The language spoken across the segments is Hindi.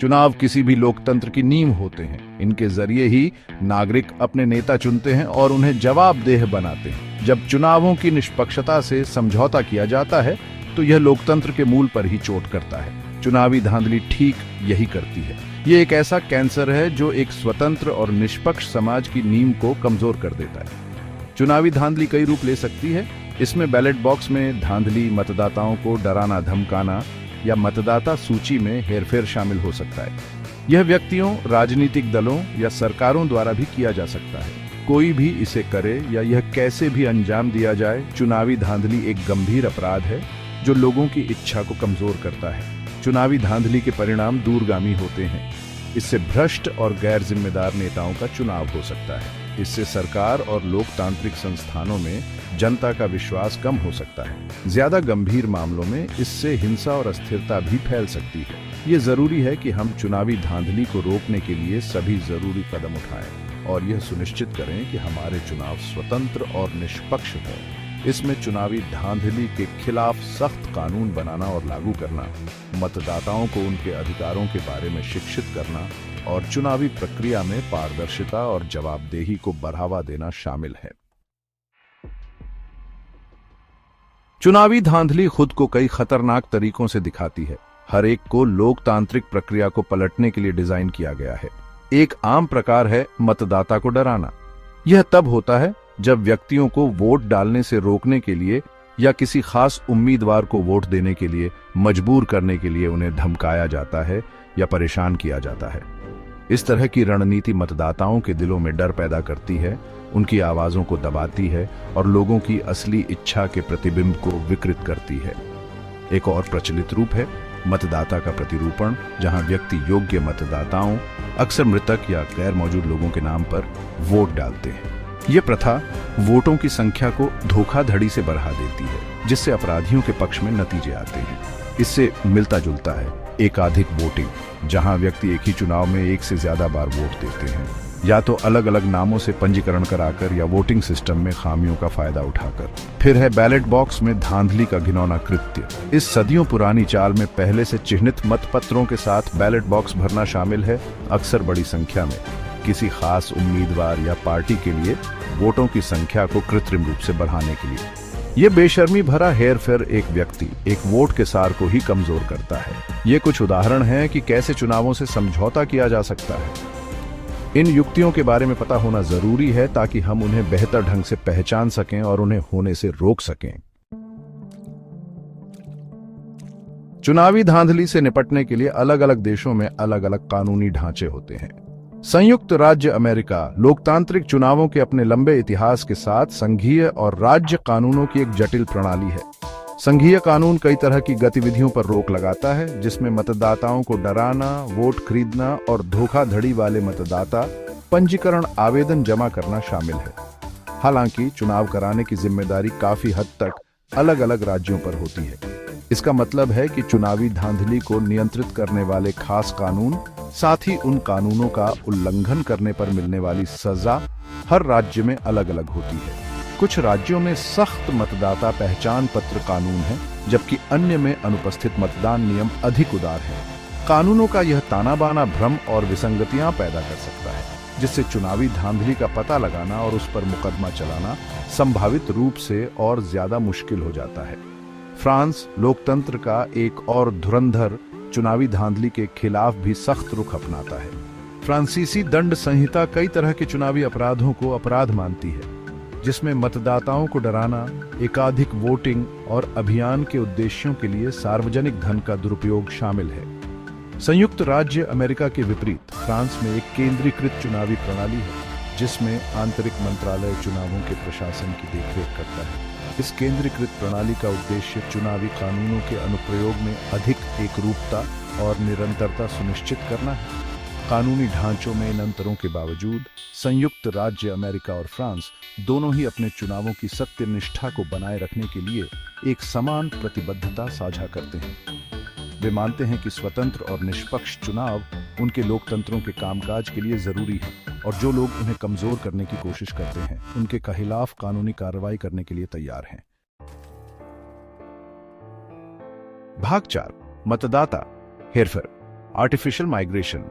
चुनाव किसी भी लोकतंत्र की नींव होते हैं। इनके जरिए ही नागरिक अपने नेता चुनते हैं और उन्हें जवाबदेह बनाते हैं। जब चुनावों की निष्पक्षता से समझौता किया जाता है तो यह लोकतंत्र के मूल पर ही चोट करता है। चुनावी धांधली ठीक यही करती है। ये एक ऐसा कैंसर है जो एक स्वतंत्र और निष्पक्ष समाज की नींव को कमजोर कर देता है। चुनावी धांधली कई रूप ले सकती है। इसमें बैलेट बॉक्स में धांधली, मतदाताओं को डराना धमकाना या मतदाता सूची में हेरफेर शामिल हो सकता है। यह व्यक्तियों, राजनीतिक दलों या सरकारों द्वारा भी किया जा सकता है। कोई भी इसे करे या यह कैसे भी अंजाम दिया जाए, चुनावी धांधली एक गंभीर अपराध है जो लोगों की इच्छा को कमजोर करता है। चुनावी धांधली के परिणाम दूरगामी होते हैं। इससे भ्रष्ट और गैर जिम्मेदार नेताओं का चुनाव हो सकता है। इससे सरकार और लोकतांत्रिक संस्थानों में जनता का विश्वास कम हो सकता है। ज्यादा गंभीर मामलों में इससे हिंसा और अस्थिरता भी फैल सकती है। ये जरूरी है कि हम चुनावी धांधली को रोकने के लिए सभी जरूरी कदम उठाएं और यह सुनिश्चित करें कि हमारे चुनाव स्वतंत्र और निष्पक्ष हों। इसमें चुनावी धांधली के खिलाफ सख्त कानून बनाना और लागू करना, मतदाताओं को उनके अधिकारों के बारे में शिक्षित करना और चुनावी प्रक्रिया में पारदर्शिता और जवाबदेही को बढ़ावा देना शामिल है। चुनावी धांधली खुद को कई खतरनाक तरीकों से दिखाती है। हर एक को लोकतांत्रिक प्रक्रिया को पलटने के लिए डिजाइन किया गया है। एक आम प्रकार है मतदाता को डराना। यह तब होता है जब व्यक्तियों को वोट डालने से रोकने के लिए या किसी खास उम्मीदवार को वोट देने के लिए मजबूर करने के लिए उन्हें धमकाया जाता है या परेशान किया जाता है। इस तरह की रणनीति मतदाताओं के दिलों में डर पैदा करती है, उनकी आवाजों को दबाती है और लोगों की असली इच्छा के प्रतिबिंब को विकृत करती है। एक और प्रचलित रूप है मतदाता का प्रतिरूपण, जहां व्यक्ति योग्य मतदाताओं, अक्सर मृतक या गैर मौजूद लोगों के नाम पर वोट डालते हैं। यह प्रथा वोटों की संख्या को धोखाधड़ी से बढ़ा देती है, जिससे अपराधियों के पक्ष में नतीजे आते हैं। इससे मिलता जुलता है एकाधिक वोटिंग, जहां व्यक्ति एक ही चुनाव में एक से ज्यादा बार वोट देते हैं, या तो अलग अलग नामों से पंजीकरण कराकर या वोटिंग सिस्टम में खामियों का फायदा उठाकर। फिर है बैलेट बॉक्स में धांधली का घिनौना कृत्य। इस सदियों पुरानी चाल में पहले से चिह्नित मतपत्रों के साथ बैलेट बॉक्स भरना शामिल है, अक्सर बड़ी संख्या में, किसी खास उम्मीदवार या पार्टी के लिए वोटों की संख्या को कृत्रिम रूप से बढ़ाने के लिए। यह बेशर्मी भरा हेरफेर एक व्यक्ति, एक वोट के सार को ही कमजोर करता है। ये कुछ उदाहरण हैं कि कैसे चुनावों से समझौता किया जा सकता है। इन युक्तियों के बारे में पता होना जरूरी है ताकि हम उन्हें बेहतर ढंग से पहचान सकें और उन्हें होने से रोक सकें। चुनावी धांधली से निपटने के लिए अलग अलग देशों में अलग अलग कानूनी ढांचे होते हैं। संयुक्त राज्य अमेरिका लोकतांत्रिक चुनावों के अपने लंबे इतिहास के साथ संघीय और राज्य कानूनों की एक जटिल प्रणाली है। संघीय कानून कई तरह की गतिविधियों पर रोक लगाता है, जिसमें मतदाताओं को डराना, वोट खरीदना और धोखाधड़ी वाले मतदाता पंजीकरण आवेदन जमा करना शामिल है। हालांकि चुनाव कराने की जिम्मेदारी काफी हद तक अलग अलग राज्यों पर होती है। इसका मतलब है कि चुनावी धांधली को नियंत्रित करने वाले खास कानून, साथ ही उन कानूनों का उल्लंघन करने पर मिलने वाली सजा हर राज्य में अलग अलग होती है। कुछ राज्यों में सख्त मतदाता पहचान पत्र कानून है, जबकि अन्य में अनुपस्थित मतदान नियम अधिक उदार हैं। कानूनों का यह ताना बाना भ्रम और विसंगतियां पैदा कर सकता है, जिससे चुनावी धांधली का पता लगाना और उस पर मुकदमा चलाना संभावित रूप से और ज्यादा मुश्किल हो जाता है। फ्रांस लोकतंत्र का एक और धुरंधर चुनावी धांधली के खिलाफ भी सख्त रुख अपनाता है। फ्रांसीसी दंड संहिता कई तरह के चुनावी अपराधों को अपराध मानती है, जिसमें मतदाताओं को डराना, एकाधिक वोटिंग और अभियान के उद्देश्यों के लिए सार्वजनिक धन का दुरुपयोग शामिल है। संयुक्त राज्य अमेरिका के विपरीत फ्रांस में एक केंद्रीकृत चुनावी प्रणाली है, जिसमें आंतरिक मंत्रालय चुनावों के प्रशासन की देखरेख करता है। इस केंद्रीकृत प्रणाली का उद्देश्य चुनावी कानूनों के अनुप्रयोग में अधिक एकरूपता और निरंतरता सुनिश्चित करना है। कानूनी ढांचों में इन अंतरों के बावजूद संयुक्त राज्य अमेरिका और फ्रांस दोनों ही अपने चुनावों की सत्यनिष्ठा को बनाए रखने के लिए एक समान प्रतिबद्धता साझा करते हैं। वे मानते हैं कि स्वतंत्र और निष्पक्ष चुनाव उनके लोकतंत्रों के कामकाज के लिए जरूरी है, और जो लोग उन्हें कमजोर करने की कोशिश करते हैं उनके खिलाफ कानूनी कार्रवाई करने के लिए तैयार हैं। भाग 4 मतदाता हेरफेर। Artificial migration.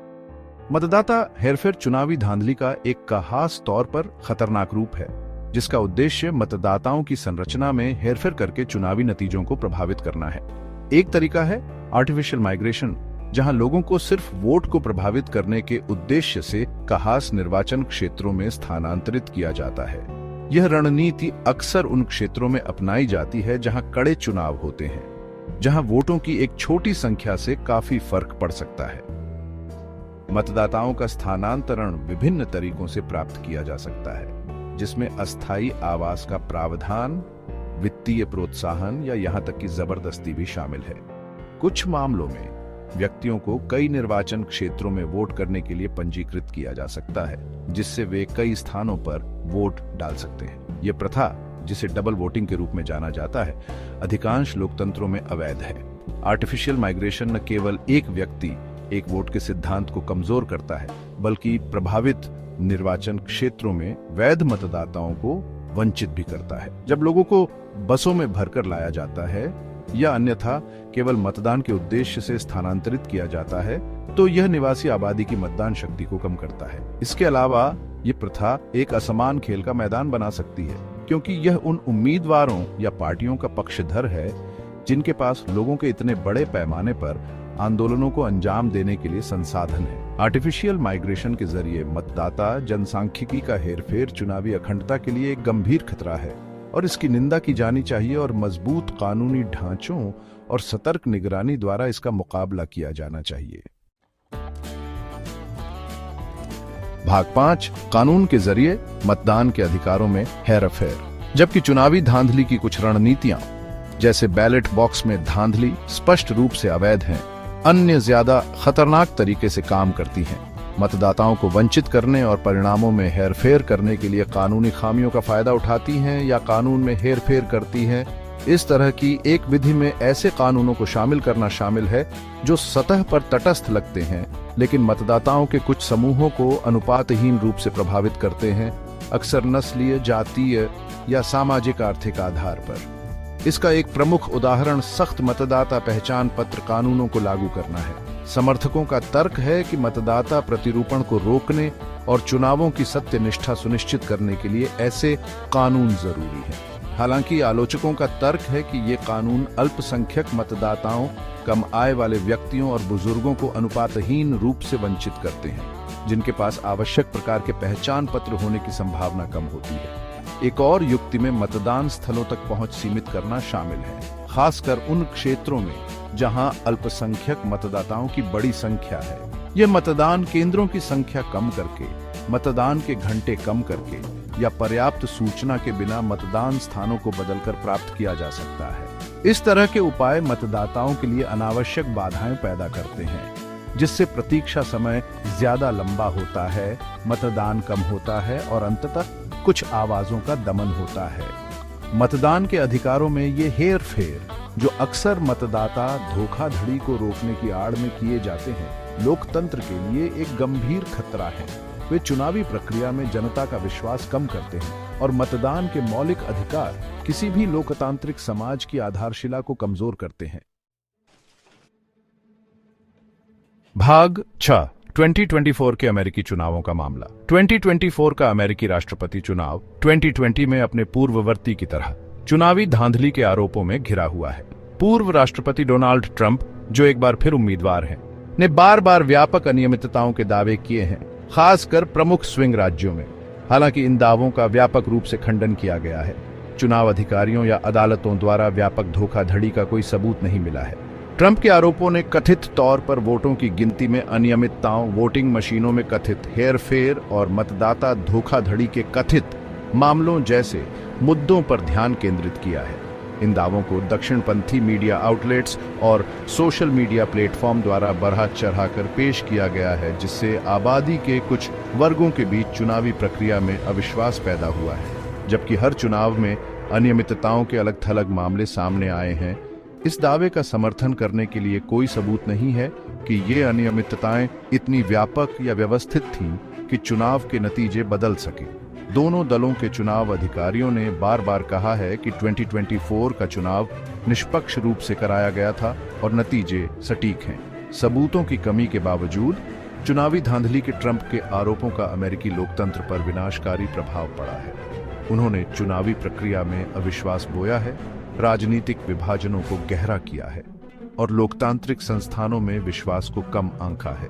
मतदाता हेरफेर चुनावी धांधली का एक खास तौर पर खतरनाक रूप है, जिसका उद्देश्य मतदाताओं की संरचना में हेरफेर करके चुनावी नतीजों को प्रभावित करना है। एक तरीका है आर्टिफिशियल माइग्रेशन, जहां लोगों को सिर्फ वोट को प्रभावित करने के उद्देश्य से खास निर्वाचन क्षेत्रों में स्थानांतरित किया जाता है। यह रणनीति अक्सर उन क्षेत्रों में अपनाई जाती है जहां कड़े चुनाव होते हैं, जहां वोटों की एक छोटी संख्या से काफी फर्क पड़ सकता है। मतदाताओं का स्थानांतरण विभिन्न तरीकों से प्राप्त किया जा सकता है, जिसमें अस्थायी आवास का प्रावधान, वित्तीय प्रोत्साहन या यहां तक कि जबरदस्ती भी शामिल है। कुछ मामलों में व्यक्तियों को कई निर्वाचन क्षेत्रों में वोट करने के लिए पंजीकृत किया जा सकता है, जिससे वे कई स्थानों पर वोट डाल सकते हैं। यह प्रथा, जिसे डबल वोटिंग के रूप में जाना जाता है, अधिकांश लोकतंत्रों में अवैध है। आर्टिफिशियल माइग्रेशन न केवल एक व्यक्ति एक वोट के सिद्धांत को कमजोर करता है, बल्कि प्रभावित निर्वाचन क्षेत्रों में वैध मतदाताओं को वंचित भी करता है। जब लोगों को बसों में भरकर लाया जाता है या अन्यथा केवल मतदान के उद्देश्य से स्थानांतरित किया जाता है, तो यह निवासी आबादी की मतदान शक्ति को कम करता है। इसके अलावा ये प्रथा एक असमान खेल का मैदान बना सकती है, क्योंकि यह उन उम्मीदवारों या पार्टियों का पक्षधर है जिनके पास लोगों के इतने बड़े पैमाने पर आंदोलनों को अंजाम देने के लिए संसाधन है। आर्टिफिशियल माइग्रेशन के जरिए मतदाता जनसांख्यिकी का हेरफेर चुनावी अखंडता के लिए एक गंभीर खतरा है और इसकी निंदा की जानी चाहिए और मजबूत कानूनी ढांचों और सतर्क निगरानी द्वारा इसका मुकाबला किया जाना चाहिए। भाग 5, कानून के जरिए मतदान के अधिकारों में हेरफेर। जबकि चुनावी धांधली की कुछ रणनीतियां, जैसे बैलेट बॉक्स में धांधली, स्पष्ट रूप से अवैध हैं, अन्य ज्यादा खतरनाक तरीके से काम करती हैं। मतदाताओं को वंचित करने और परिणामों में हेरफेर करने के लिए कानूनी खामियों का फायदा उठाती हैं या कानून में हेरफेर करती हैं। इस तरह की एक विधि में ऐसे कानूनों को शामिल करना शामिल है जो सतह पर तटस्थ लगते हैं, लेकिन मतदाताओं के कुछ समूहों को अनुपातहीन रूप से प्रभावित करते हैं, अक्सर नस्लीय, जातीय या सामाजिक आर्थिक आधार पर। इसका एक प्रमुख उदाहरण सख्त मतदाता पहचान पत्र कानूनों को लागू करना है। समर्थकों का तर्क है कि मतदाता प्रतिरूपण को रोकने और चुनावों की सत्यनिष्ठा सुनिश्चित करने के लिए ऐसे कानून जरूरी हैं। हालांकि आलोचकों का तर्क है कि ये कानून अल्पसंख्यक मतदाताओं, कम आय वाले व्यक्तियों और बुजुर्गों को अनुपातहीन रूप से वंचित करते हैं, जिनके पास आवश्यक प्रकार के पहचान पत्र होने की संभावना कम होती है। एक और युक्ति में मतदान स्थलों तक पहुंच सीमित करना शामिल है, खासकर उन क्षेत्रों में जहां अल्पसंख्यक मतदाताओं की बड़ी संख्या है। यह मतदान केंद्रों की संख्या कम करके, मतदान के घंटे कम करके या पर्याप्त सूचना के बिना मतदान स्थानों को बदलकर प्राप्त किया जा सकता है। इस तरह के उपाय मतदाताओं के लिए अनावश्यक बाधाएं पैदा करते हैं, जिससे प्रतीक्षा समय ज्यादा लंबा होता है, मतदान कम होता है और अंततः कुछ आवाजों का दमन होता है। मतदान के अधिकारों में ये हेरफेर, जो अक्सर मतदाता धोखाधड़ी को रोकने की आड़ में किए जाते हैं, लोकतंत्र के लिए एक गंभीर खतरा है। वे चुनावी प्रक्रिया में जनता का विश्वास कम करते हैं और मतदान के मौलिक अधिकार किसी भी लोकतांत्रिक समाज की आधारशिला को कमजोर करते हैं। भाग 6, 2024 के अमेरिकी चुनावों का मामला। 2024 का अमेरिकी राष्ट्रपति चुनाव 2020 में अपने पूर्ववर्ती की तरह चुनावी धांधली के आरोपों में घिरा हुआ है। पूर्व राष्ट्रपति डोनाल्ड ट्रंप, जो एक बार फिर उम्मीदवार हैं, ने बार बार व्यापक अनियमितताओं के दावे किए हैं, खासकर प्रमुख स्विंग राज्यों में। हालांकि इन दावों का व्यापक रूप से खंडन किया गया है। चुनाव अधिकारियों या अदालतों द्वारा व्यापक धोखाधड़ी का कोई सबूत नहीं मिला है। ट्रंप के आरोपों ने कथित तौर पर वोटों की गिनती में अनियमितताओं, वोटिंग मशीनों में कथित हेरफेर और मतदाता धोखाधड़ी के कथित मामलों जैसे मुद्दों पर ध्यान केंद्रित किया है। इन दावों को दक्षिणपंथी मीडिया आउटलेट्स और सोशल मीडिया प्लेटफॉर्म द्वारा बढ़ा चढ़ाकर पेश किया गया है, जिससे आबादी के कुछ वर्गों के बीच चुनावी प्रक्रिया में अविश्वास पैदा हुआ है। जबकि हर चुनाव में अनियमितताओं के अलग थलग मामले सामने आए हैं, इस दावे का समर्थन करने के लिए कोई सबूत नहीं है कि ये अनियमितताएं इतनी व्यापक या व्यवस्थित थीं कि चुनाव के नतीजे बदल सके। दोनों दलों के चुनाव अधिकारियों ने बार बार कहा है कि 2024 का चुनाव निष्पक्ष रूप से कराया गया था और नतीजे सटीक हैं। सबूतों की कमी के बावजूद चुनावी धांधली के ट्रंप के आरोपों का अमेरिकी लोकतंत्र पर विनाशकारी प्रभाव पड़ा है। उन्होंने चुनावी प्रक्रिया में अविश्वास बोया है, राजनीतिक विभाजनों को गहरा किया है और लोकतांत्रिक संस्थानों में विश्वास को कम आंका है।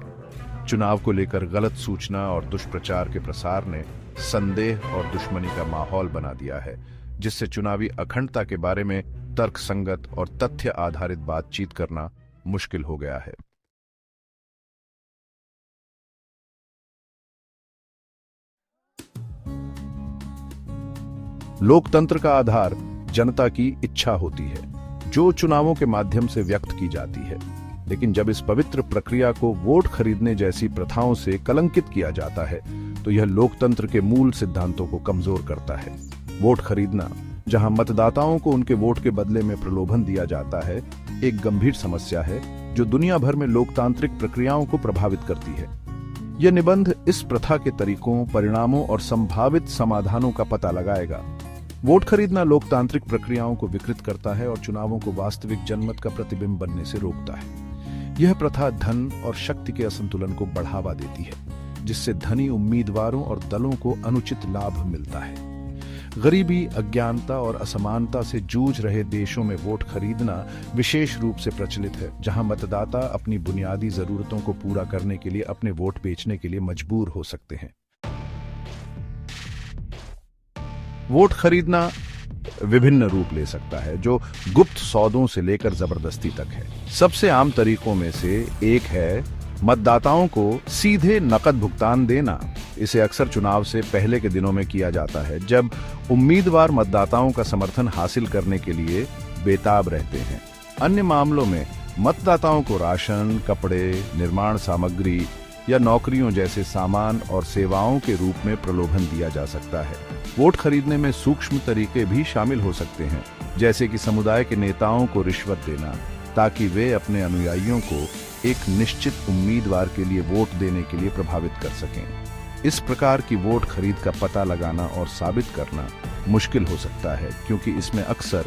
चुनाव को लेकर गलत सूचना और दुष्प्रचार के प्रसार ने संदेह और दुश्मनी का माहौल बना दिया है, जिससे चुनावी अखंडता के बारे में तर्कसंगत और तथ्य आधारित बातचीत करना मुश्किल हो गया है। लोकतंत्र का आधार जनता की इच्छा होती है, जो चुनावों के माध्यम से व्यक्त की जाती है। लेकिन जब इस पवित्र प्रक्रिया को वोट खरीदने जैसी प्रथाओं से कलंकित किया जाता है, तो यह लोकतंत्र के मूल सिद्धांतों को कमजोर करता है। वोट खरीदना, जहां मतदाताओं को उनके वोट के बदले में प्रलोभन दिया जाता है, एक गंभीर समस्या है जो दुनिया भर में लोकतांत्रिक प्रक्रियाओं को प्रभावित करती है। यह निबंध इस प्रथा के तरीकों, परिणामों और संभावित समाधानों का पता लगाएगा। वोट खरीदना लोकतांत्रिक प्रक्रियाओं को विकृत करता है और चुनावों को वास्तविक जनमत का प्रतिबिंब बनने से रोकता है। यह प्रथा धन और शक्ति के असंतुलन को बढ़ावा देती है, जिससे धनी उम्मीदवारों और दलों को अनुचित लाभ मिलता है। गरीबी, अज्ञानता और असमानता से जूझ रहे देशों में वोट खरीदना विशेष रूप से प्रचलित है, जहां मतदाता अपनी बुनियादी जरूरतों को पूरा करने के लिए अपने वोट बेचने के लिए मजबूर हो सकते हैं। वोट खरीदना विभिन्न रूप ले सकता है, जो गुप्त सौदों से लेकर जबरदस्ती तक है। सबसे आम तरीकों में से एक है मतदाताओं को सीधे नकद भुगतान देना। इसे अक्सर चुनाव से पहले के दिनों में किया जाता है, जब उम्मीदवार मतदाताओं का समर्थन हासिल करने के लिए बेताब रहते हैं। अन्य मामलों में मतदाताओं को राशन, कपड़े, निर्माण सामग्री या नौकरियों जैसे सामान और सेवाओं के रूप में प्रलोभन दिया जा सकता है। वोट खरीदने में सूक्ष्म तरीके भी शामिल हो सकते हैं, जैसे कि समुदाय के नेताओं को रिश्वत देना, ताकि वे अपने अनुयायियों को एक निश्चित उम्मीदवार के लिए वोट देने के लिए प्रभावित कर सकें। इस प्रकार की वोट खरीद का पता लगाना और साबित करना मुश्किल हो सकता है, क्योंकि इसमें अक्सर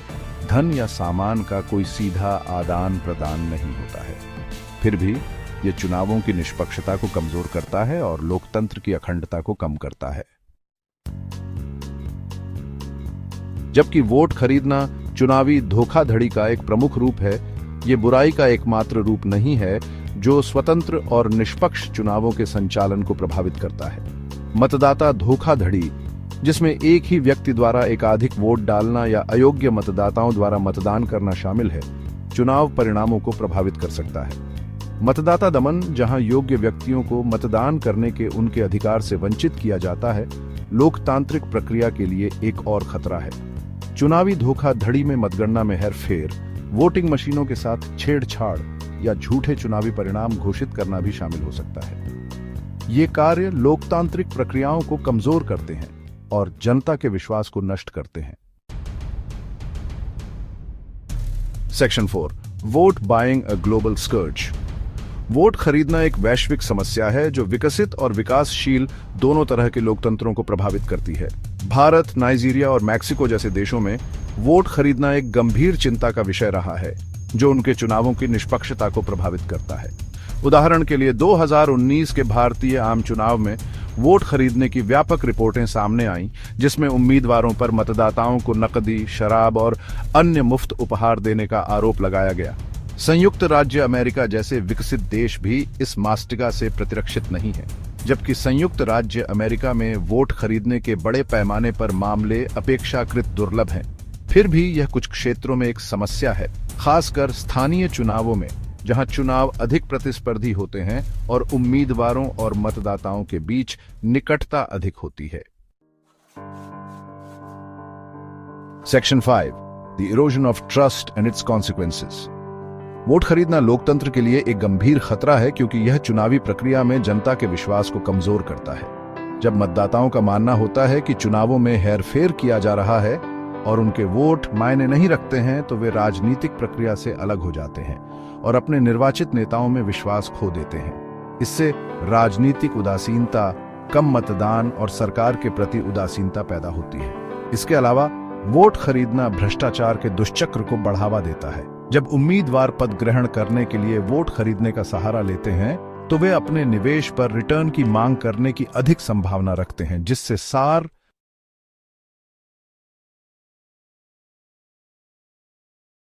धन या सामान का कोई सीधा आदान प्रदान नहीं होता है। फिर भी यह चुनावों की निष्पक्षता को कमजोर करता है और लोकतंत्र की अखंडता को कम करता है। जबकि वोट खरीदना चुनावी धोखाधड़ी का एक प्रमुख रूप है, ये बुराई का एकमात्र रूप नहीं है जो स्वतंत्र और निष्पक्ष चुनावों के संचालन को प्रभावित करता है। मतदाता धोखाधड़ी, जिसमें एक ही व्यक्ति द्वारा एकाधिक वोट डालना या अयोग्य मतदाताओं द्वारा मतदान करना शामिल है, चुनाव परिणामों को प्रभावित कर सकता है। मतदाता दमन, जहां योग्य व्यक्तियों को मतदान करने के उनके अधिकार से वंचित किया जाता है, लोकतांत्रिक प्रक्रिया के लिए एक और खतरा है। चुनावी धोखाधड़ी में मतगणना में हेरफेर, वोटिंग मशीनों के साथ छेड़छाड़ या झूठे चुनावी परिणाम घोषित करना भी शामिल हो सकता है। ये कार्य लोकतांत्रिक प्रक्रियाओं को कमजोर करते हैं और जनता के विश्वास को नष्ट करते हैं। Section 4, vote buying a global scourge. Vote खरीदना एक वैश्विक समस्या है जो विकसित और विकासशील दोनों तरह के लोकतंत्रों को प्रभावित करती है। भारत, नाइजीरिया और मैक्सिको जैसे देशों में वोट खरीदना एक गंभीर चिंता का विषय रहा है, जो उनके चुनावों की निष्पक्षता को प्रभावित करता है। उदाहरण के लिए 2019 के भारतीय आम चुनाव में वोट खरीदने की व्यापक रिपोर्टें सामने आईं, जिसमें उम्मीदवारों पर मतदाताओं को नकदी, शराब और अन्य मुफ्त उपहार देने का आरोप लगाया गया। संयुक्त राज्य अमेरिका जैसे विकसित देश भी इस मास्टिका से प्रतिरक्षित नहीं है। जबकि संयुक्त राज्य अमेरिका में वोट खरीदने के बड़े पैमाने पर मामले अपेक्षाकृत दुर्लभ हैं, फिर भी यह कुछ क्षेत्रों में एक समस्या है, खासकर स्थानीय चुनावों में, जहां चुनाव अधिक प्रतिस्पर्धी होते हैं और उम्मीदवारों और मतदाताओं के बीच निकटता अधिक होती है। Section 5, the erosion of trust and it's consequences. Vote खरीदना लोकतंत्र के लिए एक गंभीर खतरा है, क्योंकि यह चुनावी प्रक्रिया में जनता के विश्वास को कमजोर करता है। जब मतदाताओं का मानना होता है कि चुनावों में हेरफेर किया जा रहा है और उनके वोट मायने नहीं रखते हैं, तो वे राजनीतिक प्रक्रिया से अलग हो जाते हैं और अपने निर्वाचित नेताओं में विश्वास खो देते हैं। इससे राजनीतिक उदासीनता, कम मतदान और सरकार के प्रति उदासीनता पैदा होती है। इसके अलावा वोट खरीदना भ्रष्टाचार के दुष्चक्र को बढ़ावा देता है, जब उम्मीदवार पद ग्रहण करने के लिए वोट खरीदने का सहारा लेते हैं तो वे अपने निवेश पर रिटर्न की मांग करने की अधिक संभावना रखते हैं, जिससे सार